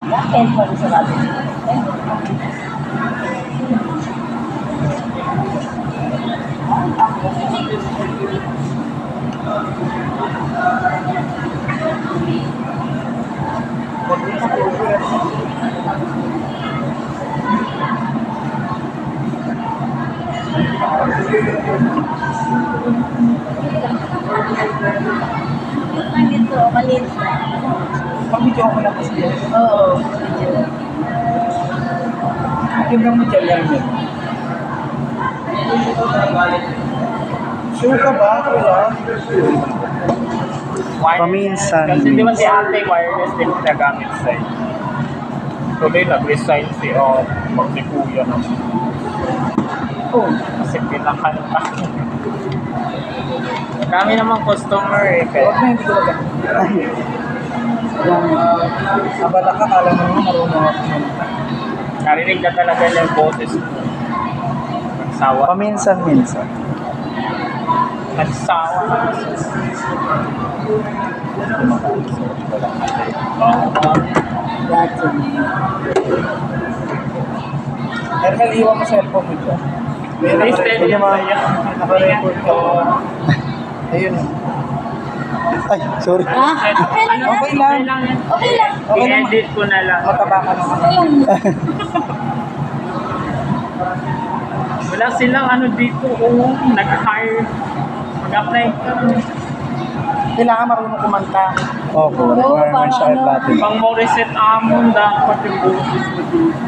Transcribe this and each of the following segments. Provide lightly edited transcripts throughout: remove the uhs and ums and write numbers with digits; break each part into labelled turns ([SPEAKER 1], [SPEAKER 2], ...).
[SPEAKER 1] And for sa natin. Maliit.
[SPEAKER 2] Pag-video ko lang kasi yan.
[SPEAKER 1] Oo.
[SPEAKER 2] Tingnan mo dyan lang yun. Sure ka ba, kuya?
[SPEAKER 3] Paminsan.
[SPEAKER 4] Kasi di ba si ate wireless din nagamit sa'yo. Tuloy nag-resign si si kuya na.
[SPEAKER 1] Oh.
[SPEAKER 4] Kasi pinakanta. Kami naman customer eh.
[SPEAKER 2] Huwag na, hindi ko lang. Abala ka, kala mo naman marunong ako.
[SPEAKER 4] Narinig na talaga yung boses ko. Nagsawa.
[SPEAKER 3] Paminsan-minsan.
[SPEAKER 4] Nagsawa.
[SPEAKER 1] That's it.
[SPEAKER 2] Hermel, iwan mo cellphone mo dyan. May
[SPEAKER 4] Listed
[SPEAKER 2] nakarecord
[SPEAKER 4] yung
[SPEAKER 2] naman.
[SPEAKER 4] mga
[SPEAKER 2] Nakarecord ka. Ayun.
[SPEAKER 3] Ay, sorry.
[SPEAKER 1] Ah, okay lang.
[SPEAKER 2] Okay lang.
[SPEAKER 1] Okay lang.
[SPEAKER 2] Okay lang.
[SPEAKER 4] I-edit ko na lang.
[SPEAKER 2] Mataba ka naman.
[SPEAKER 1] Okay lang.
[SPEAKER 4] Wala silang ano dito kung nag-hire. Mag-apply ka.
[SPEAKER 2] Kailangan marunong kumanta.
[SPEAKER 3] Opo, requirement siya ay platinum.
[SPEAKER 4] Pang Morissette Amon dapat yung boses mo dito.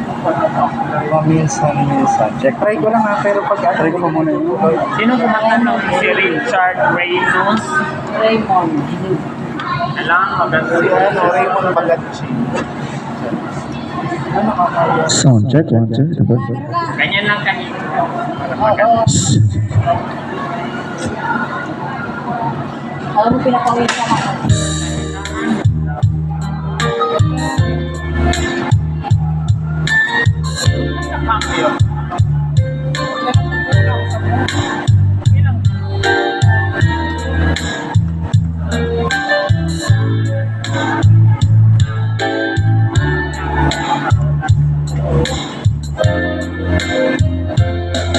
[SPEAKER 3] Paminsan-minsan. Check.
[SPEAKER 2] Try ko lang ha, pero pag
[SPEAKER 3] Try ko pa muna yun.
[SPEAKER 4] Sino kumanta ng si Richard Reynolds?
[SPEAKER 1] Raymond.
[SPEAKER 4] Alam, maganda
[SPEAKER 2] si
[SPEAKER 4] siya.
[SPEAKER 2] Raymond Bagatchi. Ano kakaya?
[SPEAKER 3] Sound check, 1, 2, 3, 4.
[SPEAKER 4] Ganyan lang kanina.
[SPEAKER 1] Oo. Alam mo, pinapawin ka ako.
[SPEAKER 4] Cambio.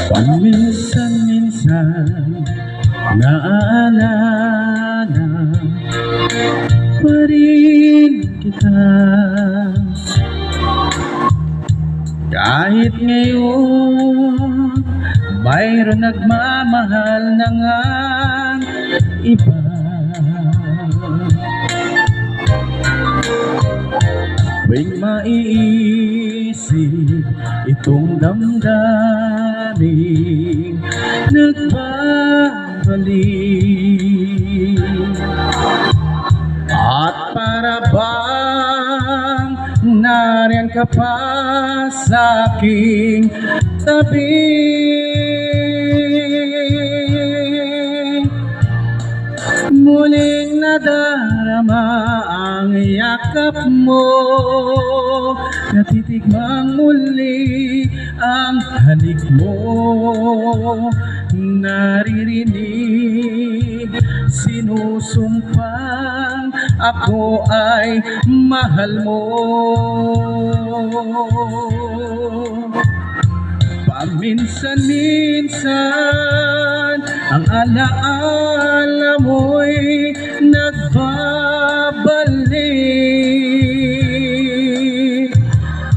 [SPEAKER 5] Paminsan-minsan naaalala pa rin kita. Kahit ngayon mayroon nagmamahal na ngang iba. Tuwing maiisip itong damdamin nagbabalik. At para bang nariyan ka pa sa aking tabi. Muling nadarama ang yakap mo, natitikmang muli ang halik mo. Naririnig sinusumpang ako ay mahal mo. Paminsan-minsan ang alaala mo'y nagbabalik.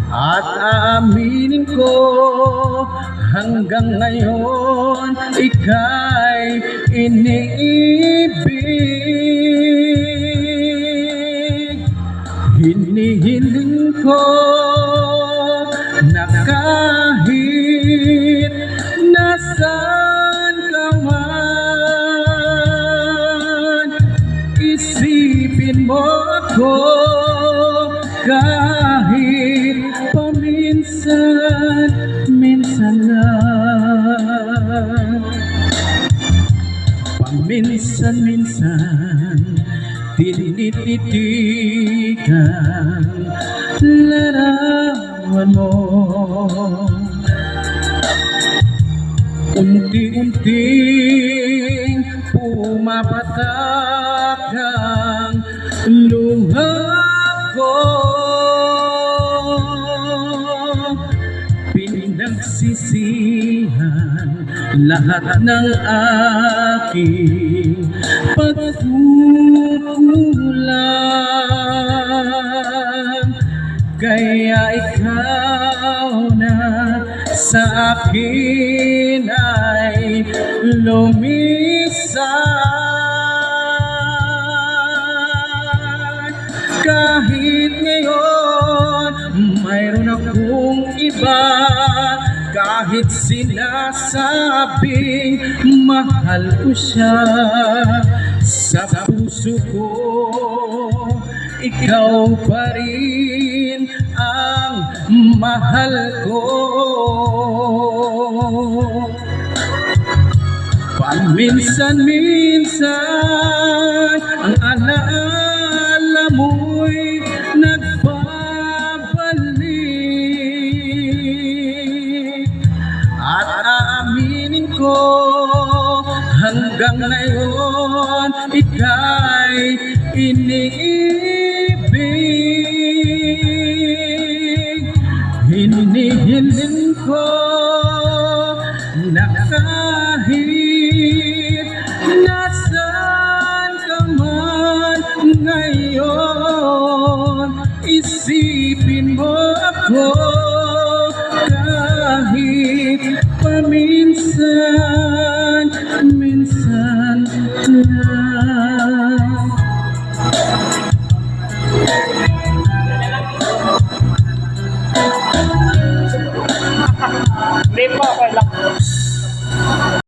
[SPEAKER 5] At aaminin ko hanggang ngayon ika'y iniibig. Hinihiling ko na kahit nasaan ka man, isipin mo ako kahit paminsan-minsan lang. Paminsan-minsan tinititigan larawan mo. Unti-unting pumapatak ang luha ko. pinagsisihan lahat ng aking pagkukulang. Kaya ikaw na sa akin ay lumisan. Kahit ngayon mayroon akong iba, kahit sinasabing mahal ko siya, sa puso ko ikaw pa rin ang mahal ko. Paminsan-minsan ang alaala mo'y nagbabalik, at aaminin ko hanggang ngayon ika'y iniibig. Hinihiling ko na kahit nasaan ka man ngayon, isipin mo ako kahit paminsan-minsan lang.